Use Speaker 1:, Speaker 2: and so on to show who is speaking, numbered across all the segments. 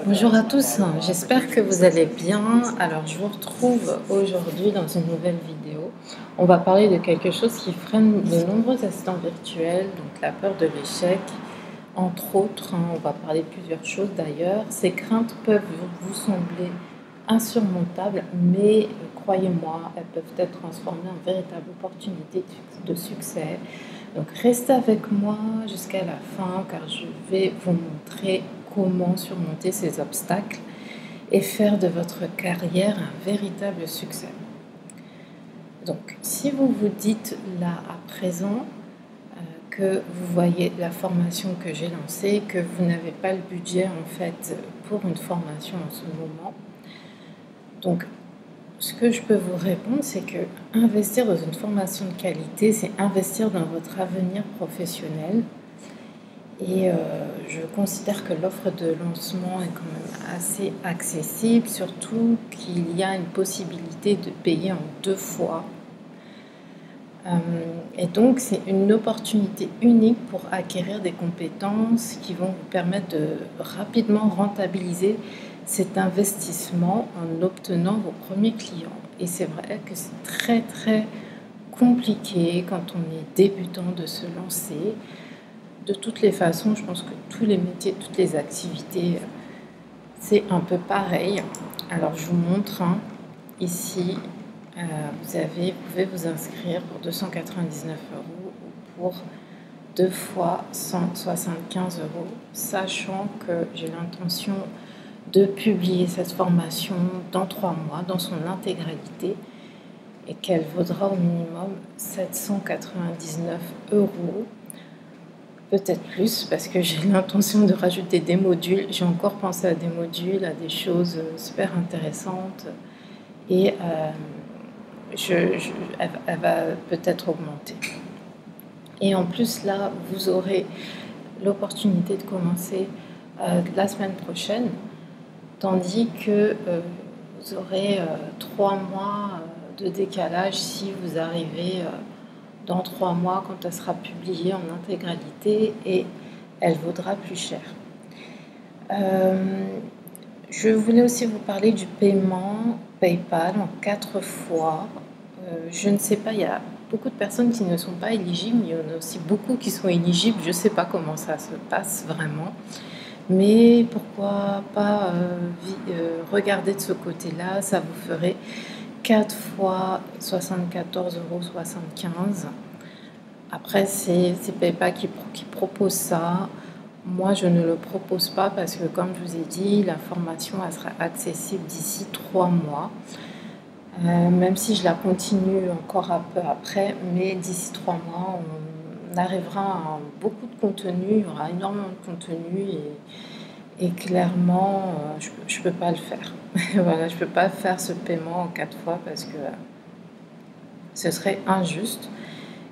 Speaker 1: Bonjour à tous, j'espère que vous allez bien. Alors, je vous retrouve aujourd'hui dans une nouvelle vidéo. On va parler de quelque chose qui freine de nombreux assistants virtuels, donc la peur de l'échec, entre autres. On va parler de plusieurs choses d'ailleurs. Ces craintes peuvent vous sembler insurmontables, mais croyez-moi, elles peuvent être transformées en véritable opportunité de succès. Donc, restez avec moi jusqu'à la fin, car je vais vous montrer comment surmonter ces obstacles et faire de votre carrière un véritable succès. Donc, si vous vous dites là à présent que vous voyez la formation que j'ai lancée, que vous n'avez pas le budget en fait pour une formation en ce moment, donc ce que je peux vous répondre, c'est que investir dans une formation de qualité, c'est investir dans votre avenir professionnel. Et je considère que l'offre de lancement est quand même assez accessible, surtout qu'il y a une possibilité de payer en 2 fois. Et donc, c'est une opportunité unique pour acquérir des compétences qui vont vous permettre de rapidement rentabiliser cet investissement en obtenant vos premiers clients. Et c'est vrai que c'est très, très compliqué quand on est débutant de se lancer. De toutes les façons, je pense que tous les métiers, toutes les activités, c'est un peu pareil. Alors, je vous montre ici. Vous pouvez vous inscrire pour 299 € ou pour 2 fois 175 €, sachant que j'ai l'intention de publier cette formation dans 3 mois, dans son intégralité, et qu'elle vaudra au minimum 799 €. Peut-être plus, parce que j'ai l'intention de rajouter des modules. J'ai encore pensé à des modules, à des choses super intéressantes. Et elle va peut-être augmenter. Et en plus, là, vous aurez l'opportunité de commencer la semaine prochaine, tandis que vous aurez 3 mois de décalage si vous arrivez dans 3 mois quand elle sera publiée en intégralité, et elle vaudra plus cher. Je voulais aussi vous parler du paiement PayPal en 4 fois. Je ne sais pas, il y a beaucoup de personnes qui ne sont pas éligibles, il y en a aussi beaucoup qui sont éligibles. Je ne sais pas comment ça se passe vraiment, mais pourquoi pas regarder de ce côté-là. Ça vous ferait 4 fois 74,75 €. Après, c'est PayPal qui propose ça. Moi, je ne le propose pas parce que, comme je vous ai dit, la formation elle sera accessible d'ici 3 mois. Même si je la continue encore un peu après, mais d'ici 3 mois, on arrivera à beaucoup de contenu, il y aura énormément de contenu, et clairement, je ne peux pas le faire. Voilà, je ne peux pas faire ce paiement en 4 fois parce que ce serait injuste.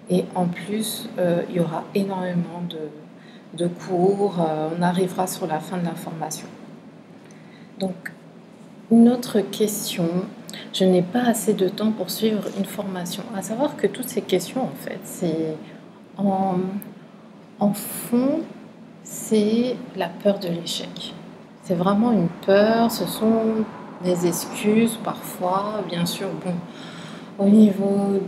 Speaker 1: Et en plus, il y aura énormément de cours, on arrivera sur la fin de la formation. Donc, une autre question, je n'ai pas assez de temps pour suivre une formation. À savoir que toutes ces questions, en fait, c'est en fond, c'est la peur de l'échec. C'est vraiment une peur, ce sont des excuses parfois, bien sûr, bon, au niveau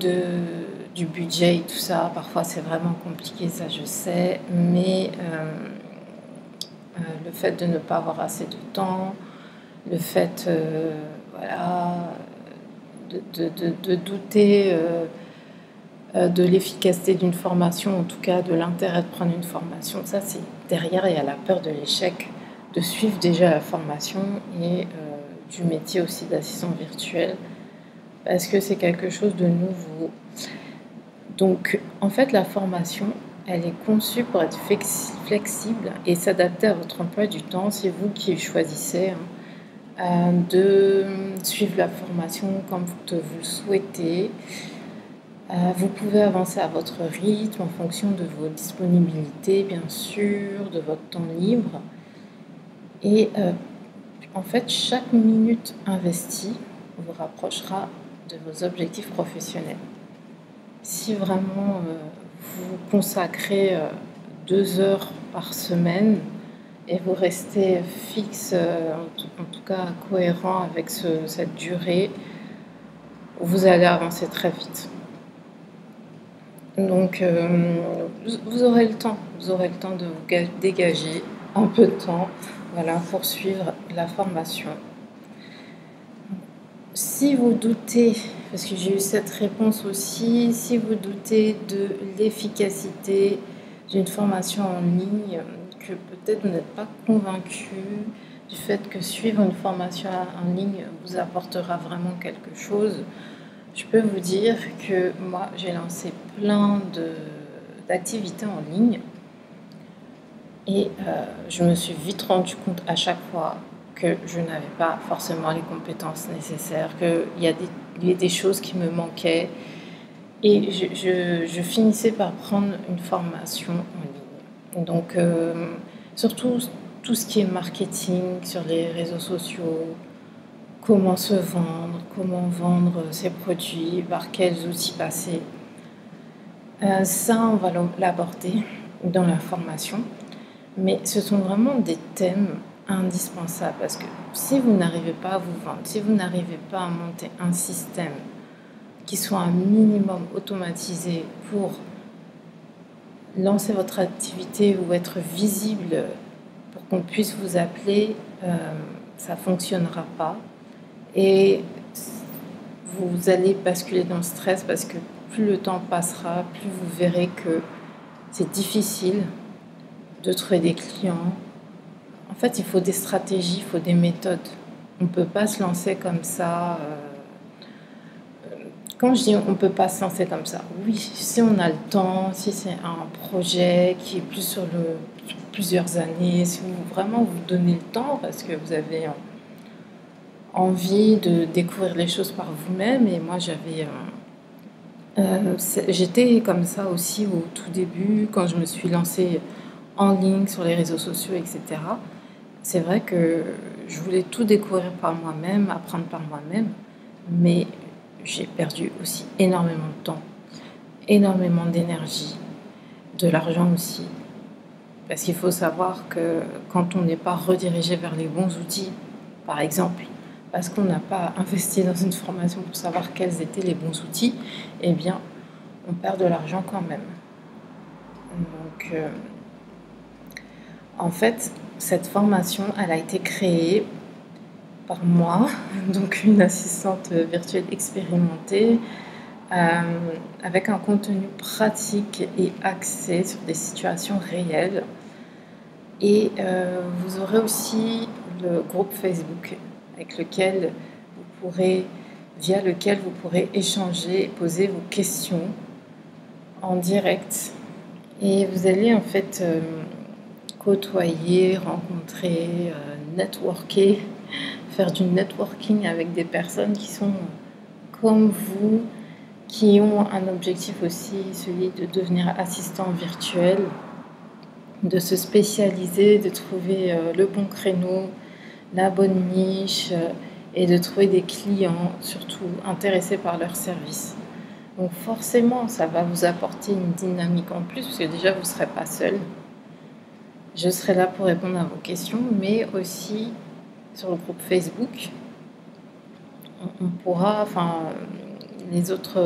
Speaker 1: du budget et tout ça, parfois c'est vraiment compliqué, ça je sais, mais le fait de ne pas avoir assez de temps, le fait voilà, de douter de l'efficacité d'une formation, en tout cas de l'intérêt de prendre une formation, ça c'est derrière, il y a la peur de l'échec, de suivre déjà la formation, et du métier aussi d'assistant virtuel, parce que c'est quelque chose de nouveau. Donc, en fait, la formation, elle est conçue pour être flexible et s'adapter à votre emploi du temps. C'est vous qui choisissez de suivre la formation comme vous le souhaitez. Vous pouvez avancer à votre rythme en fonction de vos disponibilités, bien sûr, de votre temps libre. Et en fait, chaque minute investie vous rapprochera de vos objectifs professionnels. Si vraiment vous consacrez 2 heures par semaine, et vous restez fixe, en tout cas cohérent avec cette durée, vous allez avancer très vite. Donc, vous aurez le temps, de vous dégager un peu de temps, voilà, pour suivre la formation. Si vous doutez, parce que j'ai eu cette réponse aussi, si vous doutez de l'efficacité d'une formation en ligne, que peut-être vous n'êtes pas convaincu du fait que suivre une formation en ligne vous apportera vraiment quelque chose, je peux vous dire que moi, j'ai lancé plein d'activités en ligne et je me suis vite rendu compte à chaque fois que je n'avais pas forcément les compétences nécessaires, qu'il y a des choses qui me manquaient et je finissais par prendre une formation en ligne. Donc, surtout tout ce qui est marketing sur les réseaux sociaux, comment se vendre, comment vendre ses produits, par quels outils passer. Ça, on va l'aborder dans la formation, mais ce sont vraiment des thèmes indispensables parce que si vous n'arrivez pas à vous vendre, si vous n'arrivez pas à monter un système qui soit un minimum automatisé pour lancer votre activité ou être visible pour qu'on puisse vous appeler, ça ne fonctionnera pas. Et vous allez basculer dans le stress parce que plus le temps passera, plus vous verrez que c'est difficile de trouver des clients. En fait, il faut des stratégies, il faut des méthodes. On ne peut pas se lancer comme ça. Quand je dis on ne peut pas se lancer comme ça, oui, si on a le temps, si c'est un projet qui est plus sur plusieurs années, si vous vraiment vous donnez le temps parce que vous avez envie de découvrir les choses par vous-même. Et moi, j'étais comme ça aussi au tout début, quand je me suis lancée en ligne sur les réseaux sociaux, etc. C'est vrai que je voulais tout découvrir par moi-même, apprendre par moi-même, mais j'ai perdu aussi énormément de temps, énormément d'énergie, de l'argent aussi. Parce qu'il faut savoir que quand on n'est pas redirigé vers les bons outils, par exemple, parce qu'on n'a pas investi dans une formation pour savoir quels étaient les bons outils, eh bien, on perd de l'argent quand même. Donc, en fait, cette formation, elle a été créée par moi, donc une assistante virtuelle expérimentée, avec un contenu pratique et axé sur des situations réelles. Et vous aurez aussi le groupe Facebook via lequel vous pourrez échanger et poser vos questions en direct. Et vous allez en fait côtoyer, rencontrer, networker, faire du networking avec des personnes qui sont comme vous, qui ont un objectif aussi, celui de devenir assistant virtuel, de se spécialiser, de trouver le bon créneau, la bonne niche et de trouver des clients, surtout intéressés par leurs services. Donc forcément, ça va vous apporter une dynamique en plus, parce que déjà, vous ne serez pas seul. Je serai là pour répondre à vos questions, mais aussi sur le groupe Facebook, on pourra, les autres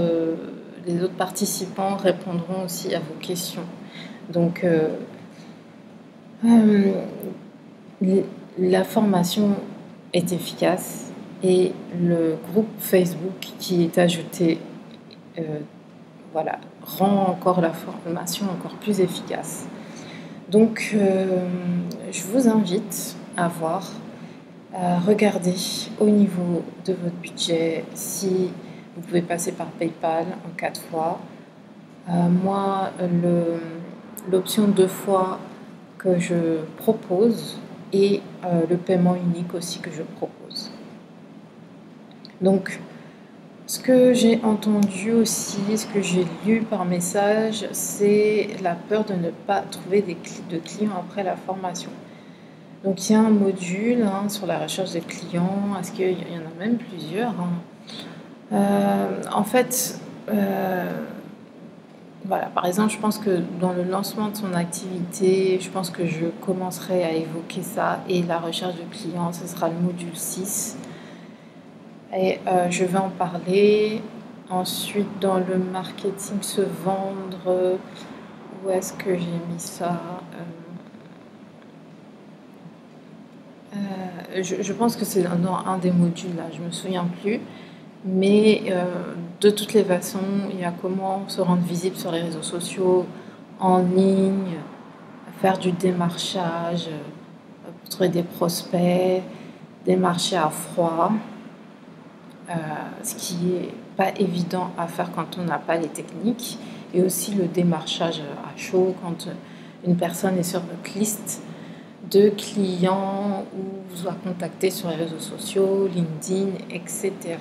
Speaker 1: participants répondront aussi à vos questions. Donc, la formation est efficace et le groupe Facebook qui est ajouté rend encore la formation encore plus efficace. Donc, je vous invite à regarder au niveau de votre budget si vous pouvez passer par PayPal en 4 fois. Moi, l'option 2 fois que je propose et le paiement unique aussi que je propose. Donc, ce que j'ai entendu aussi, ce que j'ai lu par message, c'est la peur de ne pas trouver de clients après la formation. Donc, il y a un module sur la recherche des clients. Est-ce qu'il y en a même plusieurs En fait, Voilà, par exemple, je pense que dans le lancement de son activité, je pense que je commencerai à évoquer ça et la recherche de clients, ce sera le module 6. Et je vais en parler. Ensuite, dans le marketing, se vendre, où est-ce que j'ai mis ça? Je pense que c'est dans un des modules, là, je me souviens plus. Mais de toutes les façons, il y a comment se rendre visible sur les réseaux sociaux, en ligne, faire du démarchage, trouver des prospects, démarcher à froid, ce qui est pas évident à faire quand on n'a pas les techniques, et aussi le démarchage à chaud quand une personne est sur votre liste de clients ou vous a contacté sur les réseaux sociaux, LinkedIn, etc.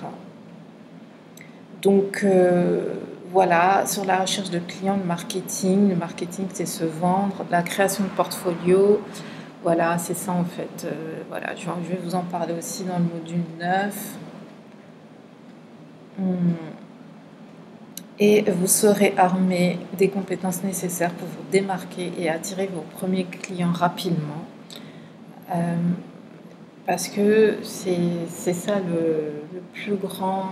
Speaker 1: Donc voilà, sur la recherche de clients, le marketing c'est se vendre, la création de portfolio, voilà, c'est ça en fait. Voilà, je vais vous en parler aussi dans le module 9. Et vous serez armé des compétences nécessaires pour vous démarquer et attirer vos premiers clients rapidement. Parce que c'est ça le plus grand,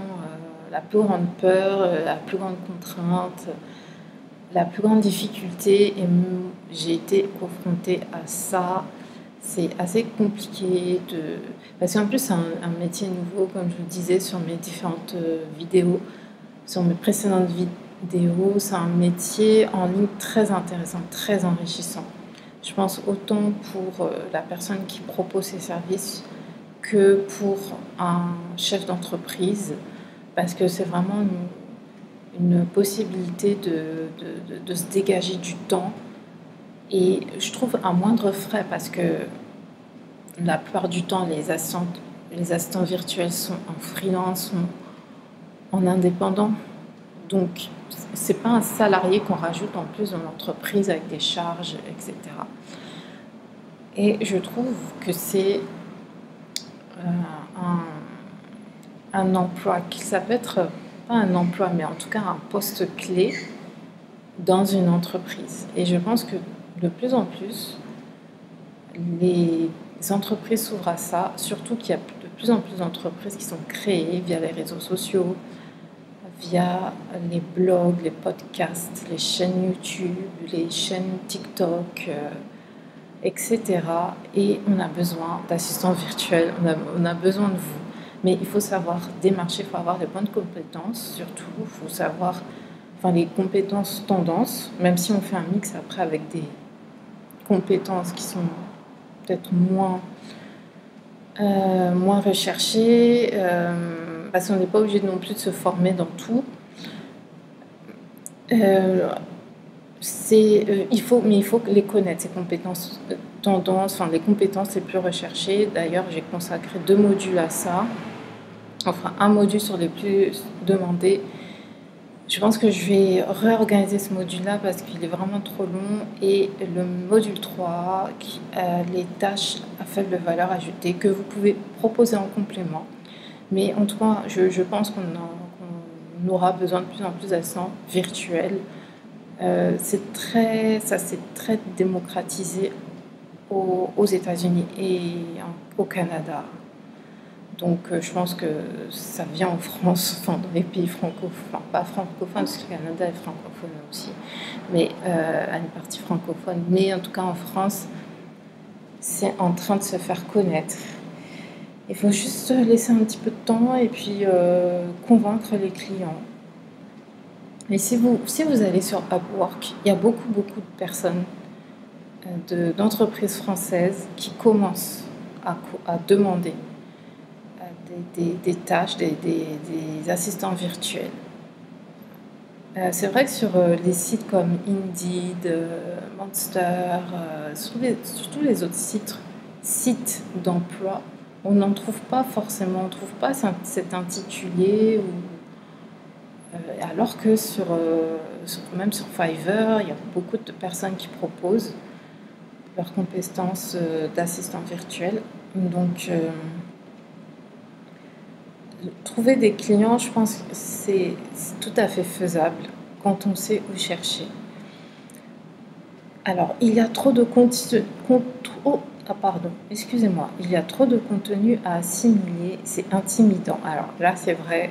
Speaker 1: la plus grande peur, la plus grande contrainte, la plus grande difficulté. Et j'ai été confrontée à ça. C'est assez compliqué parce qu'en plus c'est un métier nouveau, comme je vous le disais sur mes différentes vidéos, sur mes précédentes vidéos. C'est un métier en ligne très intéressant, très enrichissant. Je pense autant pour la personne qui propose ses services que pour un chef d'entreprise, parce que c'est vraiment une possibilité de se dégager du temps, et je trouve à moindre frais, parce que la plupart du temps les assistants virtuels sont en freelance, sont en indépendant, donc c'est pas un salarié qu'on rajoute en plus dans l'entreprise avec des charges, etc. Et je trouve que c'est un emploi ça peut être pas un emploi, mais en tout cas un poste clé dans une entreprise. Et je pense que de plus en plus, les entreprises s'ouvrent à ça, surtout qu'il y a de plus en plus d'entreprises qui sont créées via les réseaux sociaux, via les blogs, les podcasts, les chaînes YouTube, les chaînes TikTok, etc. Et on a besoin d'assistants virtuels, on a besoin de vous. Mais il faut savoir démarcher, il faut avoir les bonnes compétences, surtout, il faut savoir, les compétences tendances, même si on fait un mix après avec des compétences qui sont peut-être moins recherchées, parce qu'on n'est pas obligé non plus de se former dans tout. Il faut les connaître, ces compétences tendances, les compétences les plus recherchées. D'ailleurs, j'ai consacré 2 modules à ça, enfin un module sur les plus demandés. Je pense que je vais réorganiser ce module-là parce qu'il est vraiment trop long, et le module 3, les tâches à faible valeur ajoutée, que vous pouvez proposer en complément. Mais en tout cas, je pense qu'on aura besoin de plus en plus d'assistants virtuels. Ça s'est très démocratisé aux États-Unis et au Canada. Donc je pense que ça vient en France, dans les pays francophones, pas francophones, parce que le Canada est francophone aussi, mais à une partie francophone. Mais en tout cas en France, c'est en train de se faire connaître. Il faut juste laisser un petit peu de temps et puis convaincre les clients. Mais si vous allez sur Upwork, il y a beaucoup de personnes, d'entreprises françaises qui commencent à demander des tâches, des assistants virtuels. C'est vrai que sur les sites comme Indeed, Monster, surtout les autres sites d'emploi, on n'en trouve pas forcément, on ne trouve pas cet intitulé, alors que même sur Fiverr, il y a beaucoup de personnes qui proposent leurs compétences d'assistant virtuel. Donc, trouver des clients, je pense que c'est tout à fait faisable. quand on sait où chercher. Alors, il y a trop de contenu. Excusez-moi. Il y a trop de contenu à assimiler. C'est intimidant. Alors là, c'est vrai.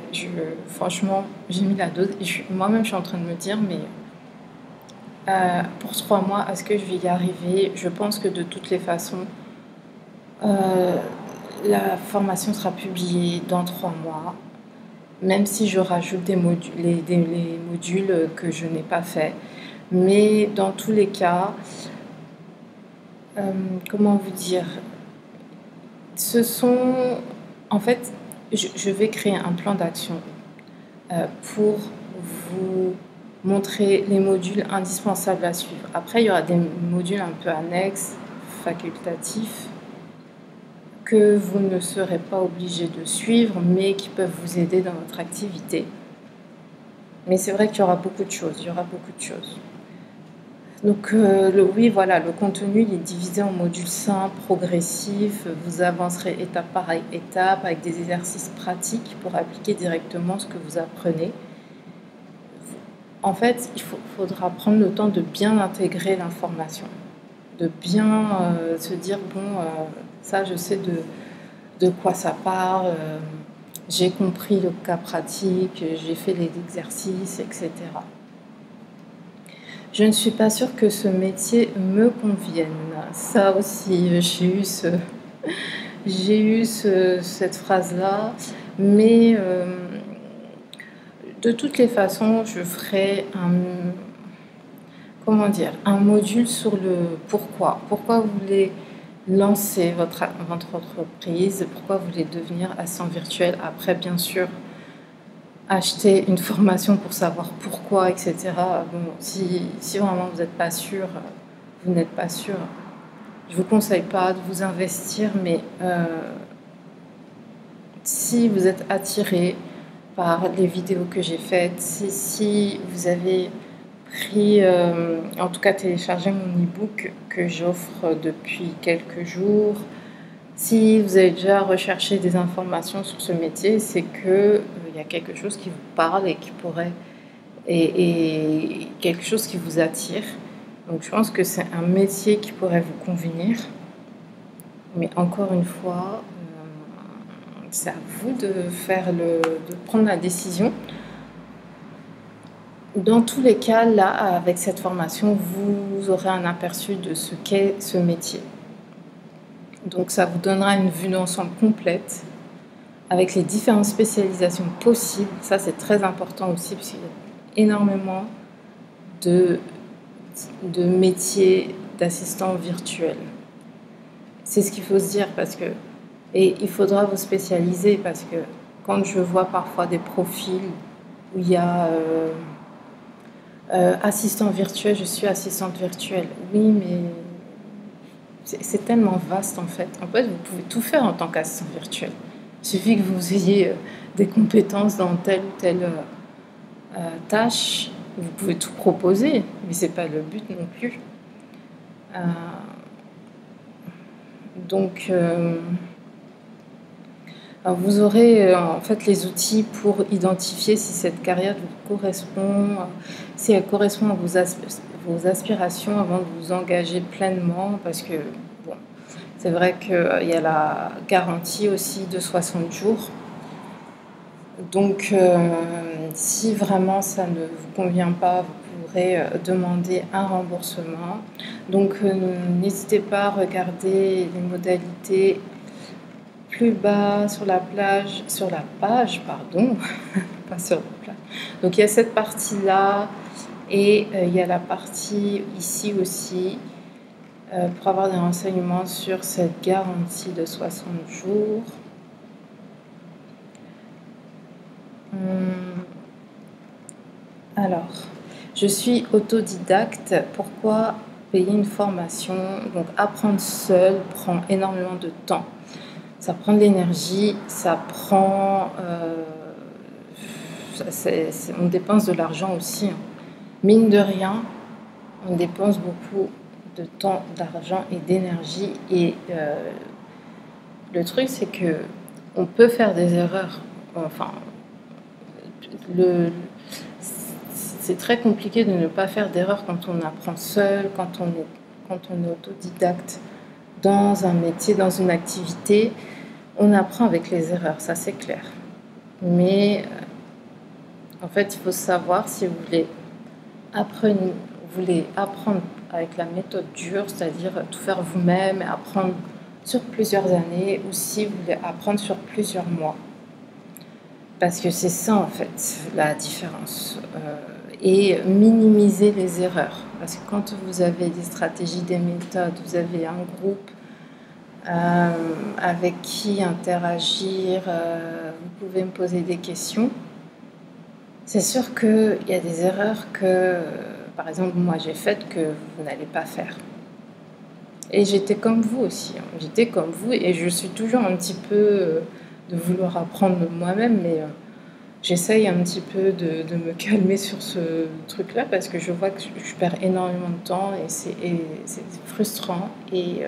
Speaker 1: Franchement, j'ai mis la dose. Moi-même, je suis en train de me dire, mais pour 3 mois, est-ce que je vais y arriver? Je pense que de toutes les façons, la formation sera publiée dans 3 mois. Même si je rajoute des modules, les modules que je n'ai pas fait. Mais dans tous les cas, comment vous dire, en fait, je vais créer un plan d'action pour vous montrer les modules indispensables à suivre. Après, il y aura des modules un peu annexes, facultatifs, que vous ne serez pas obligé de suivre, mais qui peuvent vous aider dans votre activité. Mais c'est vrai qu'il y aura beaucoup de choses. Donc oui, voilà, le contenu il est divisé en modules simples, progressifs. Vous avancerez étape par étape avec des exercices pratiques pour appliquer directement ce que vous apprenez. En fait, il faudra prendre le temps de bien intégrer l'information, de bien se dire, bon, ça je sais de quoi ça parle, j'ai compris le cas pratique, j'ai fait les exercices, etc. Je ne suis pas sûre que ce métier me convienne. Ça aussi, j'ai eu cette phrase-là, mais de toutes les façons, je ferai un module sur le pourquoi. Pourquoi vous voulez lancer votre entreprise, pourquoi vous voulez devenir assistant virtuel. Après, bien sûr, acheter une formation pour savoir pourquoi, etc. Bon, si vraiment vous n'êtes pas sûr, vous n'êtes pas sûr, je ne vous conseille pas de vous investir, mais si vous êtes attiré par les vidéos que j'ai faites, si vous avez pris, en tout cas téléchargé mon e-book que j'offre depuis quelques jours, si vous avez déjà recherché des informations sur ce métier, c'est que il y a quelque chose qui vous parle et qui pourrait et quelque chose qui vous attire. Donc je pense que c'est un métier qui pourrait vous convenir. Mais encore une fois, c'est à vous de prendre la décision. Dans tous les cas, là, avec cette formation, vous aurez un aperçu de ce qu'est ce métier. Donc ça vous donnera une vue d'ensemble complète avec les différentes spécialisations possibles. Ça, c'est très important aussi parce qu'il y a énormément de métiers d'assistant virtuel. C'est ce qu'il faut se dire et il faudra vous spécialiser parce que quand je vois parfois des profils où il y a assistant virtuel, je suis assistante virtuelle. Oui, mais c'est tellement vaste en fait. En fait, vous pouvez tout faire en tant qu'assistant virtuel. Il suffit que vous ayez des compétences dans telle ou telle tâche. Vous pouvez tout proposer, mais ce n'est pas le but non plus. Donc, alors vous aurez en fait les outils pour identifier si cette carrière vous correspond, si elle correspond à vos aspirations avant de vous engager pleinement, parce que bon, c'est vrai qu'il y a la garantie aussi de 60 jours. Donc, si vraiment ça ne vous convient pas, vous pourrez demander un remboursement. Donc, n'hésitez pas à regarder les modalités plus bas sur la page, pas sur la plage. Donc, il y a cette partie-là et il y a la partie ici aussi pour avoir des renseignements sur cette garantie de 60 jours. Alors, je suis autodidacte. Pourquoi payer une formation? Donc, apprendre seul prend énormément de temps. Ça prend de l'énergie, ça prend... on dépense de l'argent aussi. Mine de rien, on dépense beaucoup de temps, d'argent et d'énergie. Et le truc, c'est que on peut faire des erreurs. Enfin, c'est très compliqué de ne pas faire d'erreur quand on apprend seul, quand on est autodidacte dans un métier, dans une activité. On apprend avec les erreurs, ça c'est clair. Mais en fait, il faut savoir si vous voulez apprendre avec la méthode dure, c'est-à-dire tout faire vous-même et apprendre sur plusieurs années, ou si vous voulez apprendre sur plusieurs mois. Parce que c'est ça en fait la différence. Et minimiser les erreurs. Parce que quand vous avez des stratégies, des méthodes, vous avez un groupe avec qui interagir, vous pouvez me poser des questions. C'est sûr qu'il y a des erreurs que, par exemple, moi j'ai faites que vous n'allez pas faire. Et j'étais comme vous aussi, hein. J'étais comme vous et je suis toujours un petit peu de vouloir apprendre moi-même, mais j'essaye un petit peu de me calmer sur ce truc-là parce que je vois que je perds énormément de temps et c'est frustrant. Et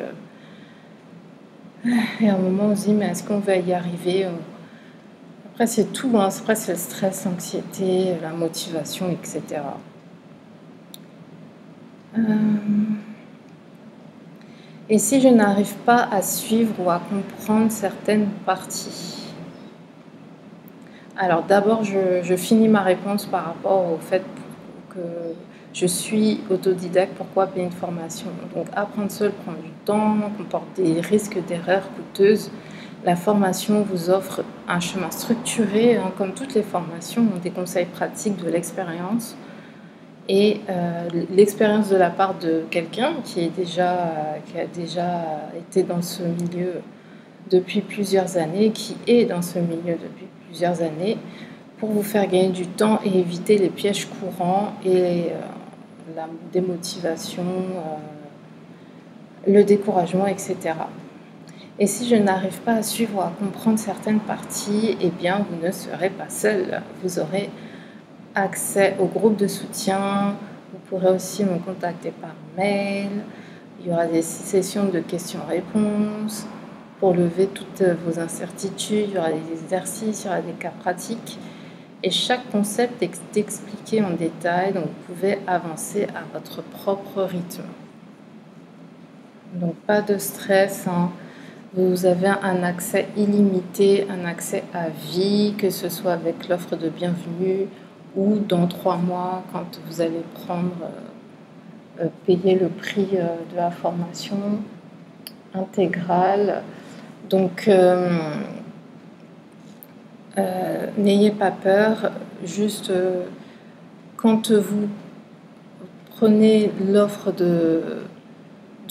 Speaker 1: à un moment, on se dit, mais est-ce qu'on va y arriver? Après, c'est tout, hein. Après, c'est le stress, l'anxiété, la motivation, etc. Et si je n'arrive pas à suivre ou à comprendre certaines parties? Alors d'abord, je finis ma réponse par rapport au fait que je suis autodidacte, pourquoi payer une formation? Donc apprendre seul prend du temps, comporte des risques d'erreurs coûteuses. La formation vous offre un chemin structuré, hein, comme toutes les formations, des conseils pratiques, de l'expérience. Et l'expérience de la part de quelqu'un qui a déjà été dans ce milieu depuis plusieurs années, qui est dans ce milieu depuis plusieurs années, pour vous faire gagner du temps et éviter les pièges courants et la démotivation, le découragement, etc. Et si je n'arrive pas à suivre ou à comprendre certaines parties, eh bien, vous ne serez pas seul. Vous aurez accès au groupe de soutien. Vous pourrez aussi me contacter par mail. Il y aura des sessions de questions-réponses pour lever toutes vos incertitudes. Il y aura des exercices, il y aura des cas pratiques. Et chaque concept est expliqué en détail, donc vous pouvez avancer à votre propre rythme. Donc pas de stress, hein. Vous avez un accès illimité, un accès à vie, que ce soit avec l'offre de bienvenue ou dans 3 mois quand vous allez payer le prix de la formation intégrale. Donc n'ayez pas peur, juste quand vous prenez l'offre de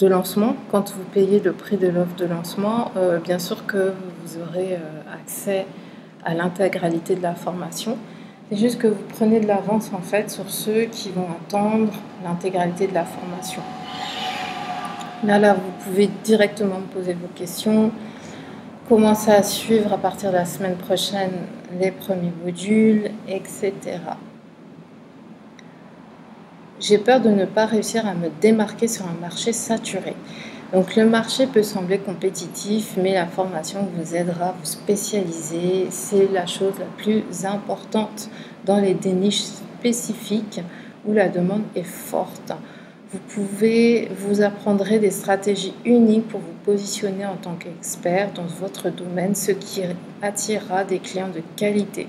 Speaker 1: lancement, quand vous payez le prix de l'offre de lancement, bien sûr que vous aurez accès à l'intégralité de la formation. C'est juste que vous prenez de l'avance en fait sur ceux qui vont attendre l'intégralité de la formation. Là, vous pouvez directement me poser vos questions, commencer à suivre à partir de la semaine prochaine les premiers modules, etc. J'ai peur de ne pas réussir à me démarquer sur un marché saturé. Donc le marché peut sembler compétitif, mais la formation vous aidera à vous spécialiser. C'est la chose la plus importante dans les niches spécifiques où la demande est forte. Vous apprendrez des stratégies uniques pour vous positionner en tant qu'expert dans votre domaine, ce qui attirera des clients de qualité.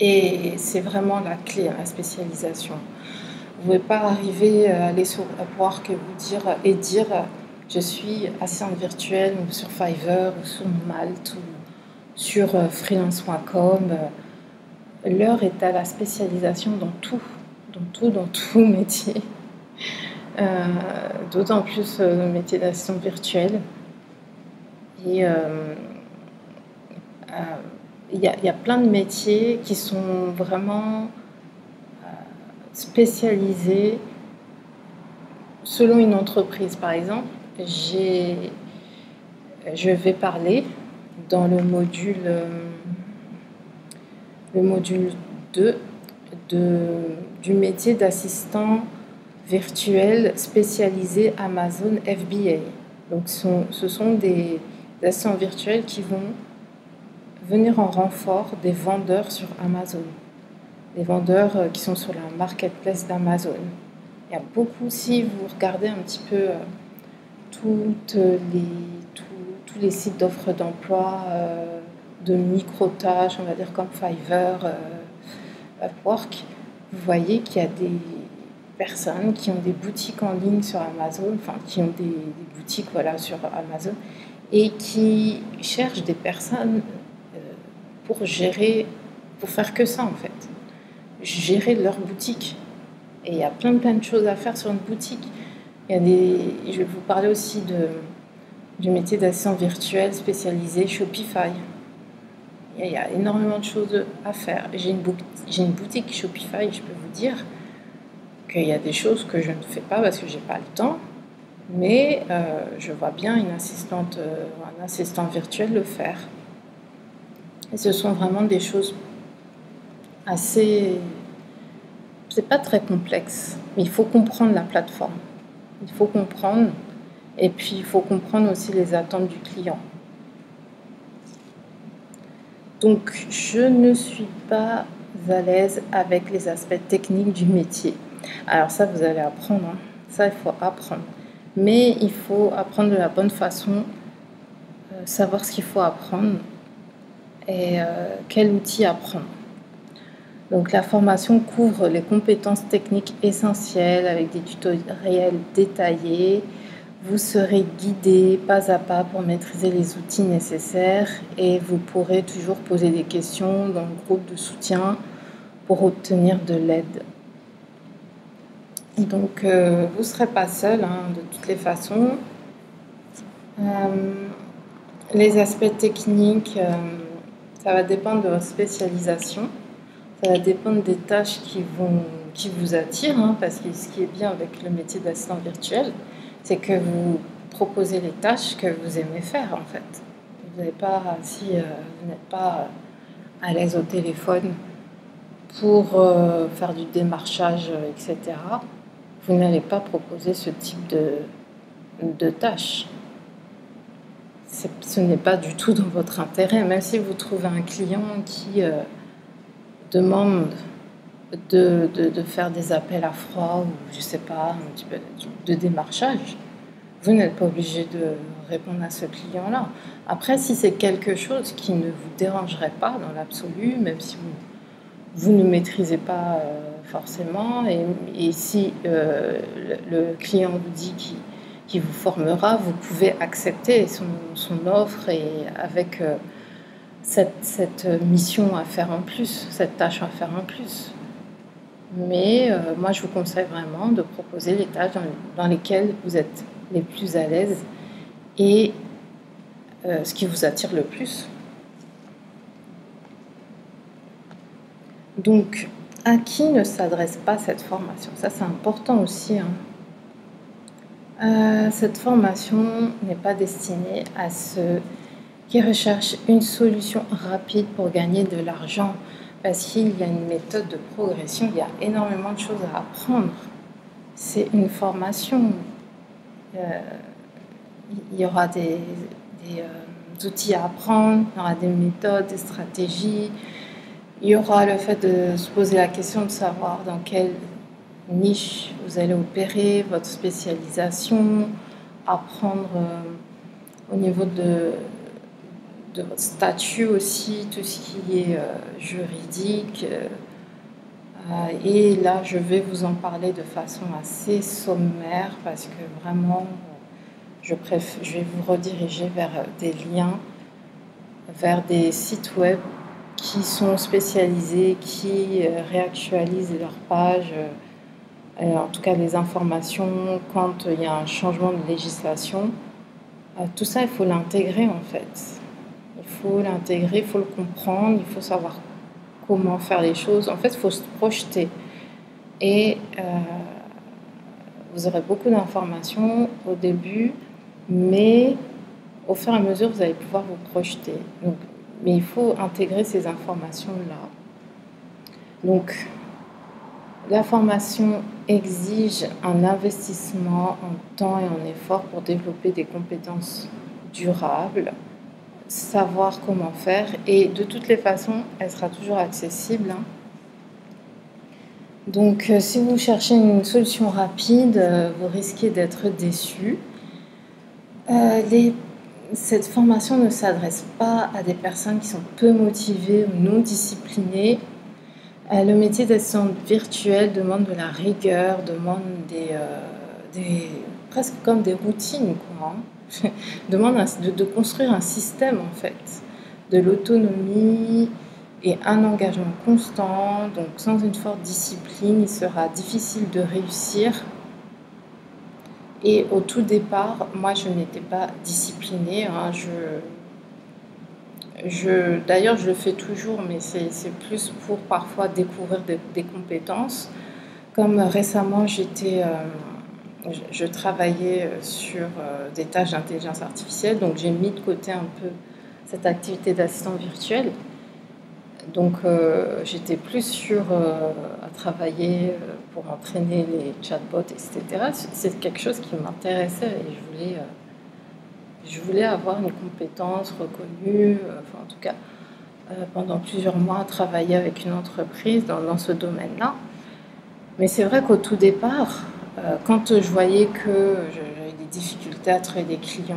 Speaker 1: Et c'est vraiment la clé, la spécialisation. Vous ne pouvez pas arriver à aller sur Upwork et dire je suis assistante virtuelle ou sur Fiverr ou sur Malte ou sur freelance.com. L'heure est à la spécialisation dans tout métier. D'autant plus le métier d'assistante virtuelle. Et il y a plein de métiers qui sont vraiment spécialisés selon une entreprise. Par exemple, je vais parler dans le module 2 du métier d'assistant virtuel spécialisé Amazon FBA. Donc ce sont des assistants virtuels qui vont venir en renfort des vendeurs sur Amazon. les vendeurs qui sont sur la marketplace d'Amazon. Il y a beaucoup, si vous regardez un petit peu tous les sites d'offres d'emploi, de micro-tâches, on va dire comme Fiverr, Upwork, vous voyez qu'il y a des personnes qui ont des boutiques en ligne sur Amazon, enfin qui ont des boutiques voilà, sur Amazon, et qui cherchent des personnes pour gérer, pour faire que ça en fait, gérer leur boutique. Et il y a plein de choses à faire sur une boutique. Je vais vous parler aussi du métier d'assistant virtuel spécialisé Shopify. Il y a énormément de choses à faire. J'ai une boutique Shopify, je peux vous dire qu'il y a des choses que je ne fais pas parce que j'ai pas le temps, mais je vois bien un assistant virtuel le faire. Et ce sont vraiment des choses assez... C'est pas très complexe, mais il faut comprendre la plateforme. Il faut comprendre, et puis il faut comprendre aussi les attentes du client. Donc, je ne suis pas à l'aise avec les aspects techniques du métier. Alors ça, vous allez apprendre. Hein. Ça, il faut apprendre. Mais il faut apprendre de la bonne façon, savoir ce qu'il faut apprendre et quel outil apprendre. Donc la formation couvre les compétences techniques essentielles avec des tutoriels détaillés. Vous serez guidé pas à pas pour maîtriser les outils nécessaires et vous pourrez toujours poser des questions dans le groupe de soutien pour obtenir de l'aide. Donc vous ne serez pas seul hein, de toutes les façons. Les aspects techniques, ça va dépendre de votre spécialisation. Ça va dépendre des tâches qui vous attirent, hein, parce que ce qui est bien avec le métier d'assistant virtuel, c'est que vous proposez les tâches que vous aimez faire, en fait. Vous n'êtes pas à l'aise au téléphone pour faire du démarchage, etc., vous n'allez pas proposer ce type de tâches. Ce n'est pas du tout dans votre intérêt, même si vous trouvez un client qui... demande de faire des appels à froid ou je sais pas, un petit peu de démarchage, vous n'êtes pas obligé de répondre à ce client-là. Après, si c'est quelque chose qui ne vous dérangerait pas dans l'absolu, même si vous ne maîtrisez pas forcément, et si le client vous dit qu'il vous formera, vous pouvez accepter son offre et avec... cette mission à faire en plus, cette tâche à faire en plus. Mais moi, je vous conseille vraiment de proposer les tâches dans lesquelles vous êtes les plus à l'aise et ce qui vous attire le plus. Donc, à qui ne s'adresse pas cette formation? Ça, c'est important aussi. Hein. Cette formation n'est pas destinée à ceux qui recherchent une solution rapide pour gagner de l'argent, parce qu'il y a une méthode de progression, il y a énormément de choses à apprendre. C'est une formation. Il y aura des outils à apprendre, il y aura des méthodes, des stratégies, il y aura le fait de se poser la question de savoir dans quelle niche vous allez opérer, votre spécialisation, apprendre au niveau de votre statut aussi, tout ce qui est juridique. Et là, je vais vous en parler de façon assez sommaire parce que vraiment, je vais vous rediriger vers des liens, vers des sites web qui sont spécialisés, qui réactualisent leurs pages, en tout cas les informations quand il y a un changement de législation. Tout ça, il faut l'intégrer en fait. Il faut l'intégrer, il faut le comprendre, il faut savoir comment faire les choses. En fait, il faut se projeter. Et vous aurez beaucoup d'informations au début, mais au fur et à mesure, vous allez pouvoir vous projeter. Donc, mais il faut intégrer ces informations-là. Donc, la formation exige un investissement en temps et en effort pour développer des compétences durables, savoir comment faire, et de toutes les façons, elle sera toujours accessible. Hein. Donc, si vous cherchez une solution rapide, vous risquez d'être déçu. Les Cette formation ne s'adresse pas à des personnes qui sont peu motivées ou non disciplinées. Le métier d'assistante virtuelle demande de la rigueur, demande des presque comme des routines, quoi, hein. Demande de construire un système, en fait, de l'autonomie et un engagement constant. Donc sans une forte discipline, il sera difficile de réussir. Et au tout départ, moi, je n'étais pas disciplinée, hein. D'ailleurs, je le fais toujours, mais c'est plus pour parfois découvrir des compétences. Comme récemment, je travaillais sur des tâches d'intelligence artificielle, donc j'ai mis de côté un peu cette activité d'assistant virtuel. Donc j'étais plus à travailler pour entraîner les chatbots, etc. C'est quelque chose qui m'intéressait et je voulais avoir une compétence reconnue, enfin en tout cas pendant plusieurs mois travailler avec une entreprise dans ce domaine-là. Mais c'est vrai qu'au tout départ, quand je voyais que j'avais des difficultés à trouver des clients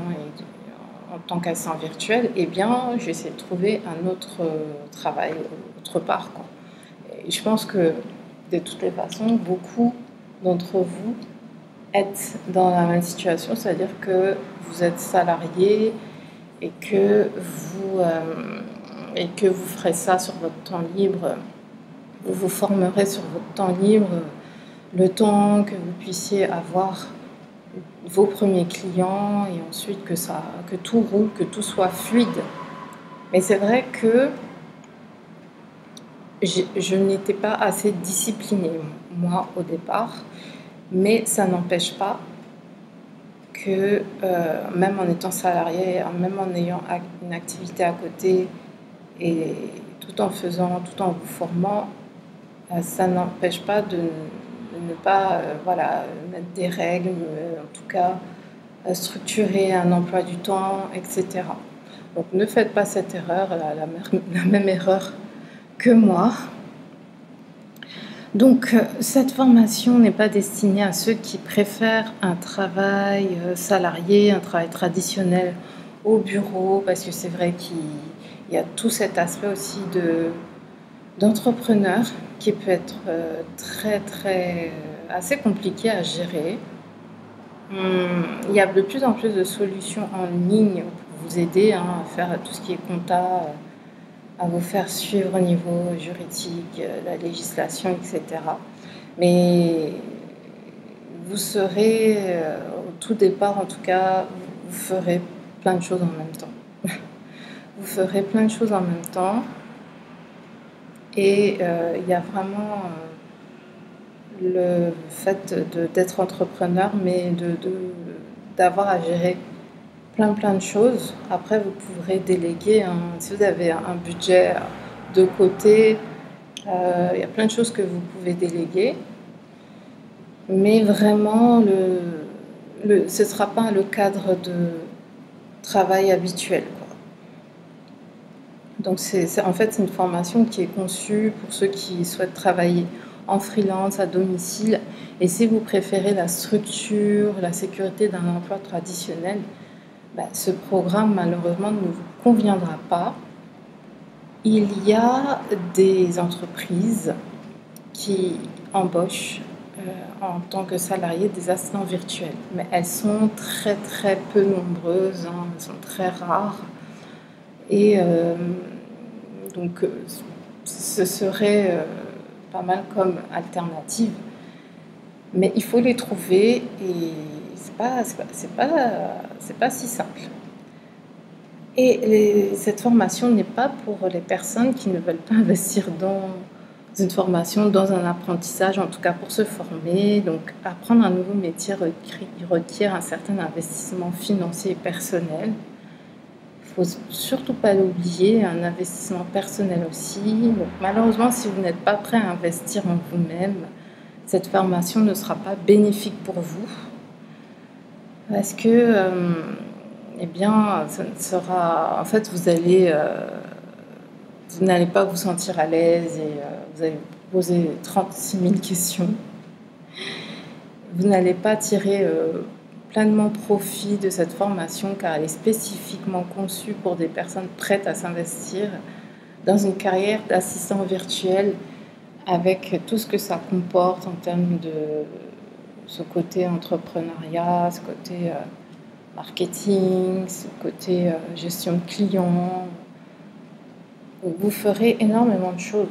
Speaker 1: en tant qu'assistant virtuel, eh bien, j'essayais de trouver un autre travail autre part, quoi. Et je pense que de toutes les façons, beaucoup d'entre vous êtes dans la même situation, c'est-à-dire que vous êtes salarié et et que vous ferez ça sur votre temps libre. Vous vous formerez sur votre temps libre, le temps que vous puissiez avoir vos premiers clients et ensuite que tout roule, que tout soit fluide. Mais c'est vrai que je n'étais pas assez disciplinée, moi, au départ, mais ça n'empêche pas que même en étant salarié, même en ayant une activité à côté et tout en vous formant, ça n'empêche pas de ne pas mettre des règles, en tout cas structurer un emploi du temps, etc. Donc ne faites pas cette erreur, la même erreur que moi. Donc cette formation n'est pas destinée à ceux qui préfèrent un travail salarié, un travail traditionnel au bureau, parce que c'est vrai qu'il y a tout cet aspect aussi d'entrepreneur qui peut être assez compliqué à gérer. Il y a de plus en plus de solutions en ligne pour vous aider à faire tout ce qui est compta, à vous faire suivre au niveau juridique, la législation, etc. Mais vous serez, au tout départ en tout cas, vous ferez plein de choses en même temps. Vous ferez plein de choses en même temps. Et il y a vraiment le fait d'être entrepreneur, mais d'avoir à gérer plein de choses. Après, vous pourrez déléguer, hein. Si vous avez un budget de côté, il y a plein de choses que vous pouvez déléguer. Mais vraiment, ce ne sera pas le cadre de travail habituel, quoi. Donc en fait, c'est une formation qui est conçue pour ceux qui souhaitent travailler en freelance, à domicile. Et si vous préférez la structure, la sécurité d'un emploi traditionnel, ce programme, malheureusement, ne vous conviendra pas. Il y a des entreprises qui embauchent en tant que salariés des assistants virtuels. Mais elles sont très peu nombreuses, hein, elles sont très rares. Et donc, ce serait pas mal comme alternative. Mais il faut les trouver et c'est pas si simple. Et cette formation n'est pas pour les personnes qui ne veulent pas investir dans une formation, dans un apprentissage, en tout cas pour se former. Donc apprendre un nouveau métier requiert un certain investissement financier et personnel. Il ne faut surtout pas l'oublier, un investissement personnel aussi. Donc malheureusement, si vous n'êtes pas prêt à investir en vous-même, cette formation ne sera pas bénéfique pour vous. Parce que eh bien, ça ne sera... En fait, vous n'allez pas vous sentir à l'aise et vous allez poser 36 000 questions. Vous n'allez pas tirer pleinement profit de cette formation car elle est spécifiquement conçue pour des personnes prêtes à s'investir dans une carrière d'assistant virtuel avec tout ce que ça comporte en termes de ce côté entrepreneuriat, ce côté marketing, ce côté gestion de clients. Vous ferez énormément de choses.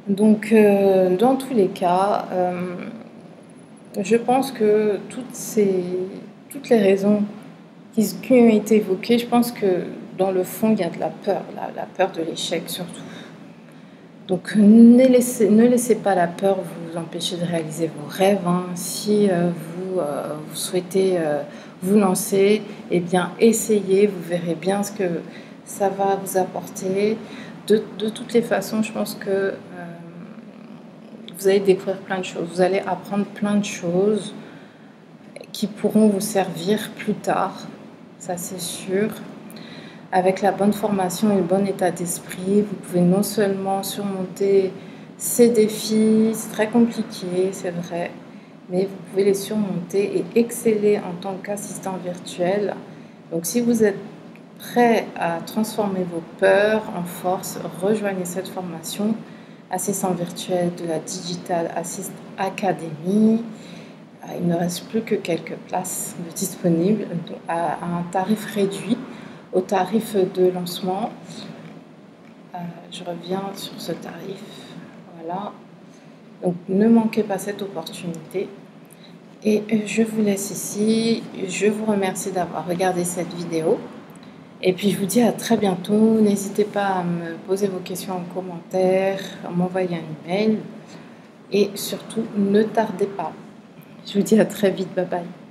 Speaker 1: Donc, dans tous les cas, je pense que toutes les raisons qui ont été évoquées, je pense que dans le fond, il y a de la peur, la peur de l'échec surtout. Donc, ne laissez pas la peur vous empêcher de réaliser vos rêves. Hein. Si vous souhaitez vous lancer, eh bien, essayez, vous verrez bien ce que ça va vous apporter. De toutes les façons, je pense que vous allez découvrir plein de choses. Vous allez apprendre plein de choses qui pourront vous servir plus tard, ça c'est sûr. Avec la bonne formation et le bon état d'esprit, vous pouvez non seulement surmonter ces défis, c'est très compliqué, c'est vrai, mais vous pouvez les surmonter et exceller en tant qu'assistant virtuel. Donc si vous êtes prêt à transformer vos peurs en force, rejoignez cette formation assistant virtuel de la Digital Assist Academy. Il ne reste plus que quelques places disponibles à un tarif réduit au tarif de lancement. Je reviens sur ce tarif. Voilà. Donc ne manquez pas cette opportunité. Et je vous laisse ici. Je vous remercie d'avoir regardé cette vidéo. Et puis je vous dis à très bientôt. N'hésitez pas à me poser vos questions en commentaire, à m'envoyer un email. Et surtout, ne tardez pas. Je vous dis à très vite. Bye bye.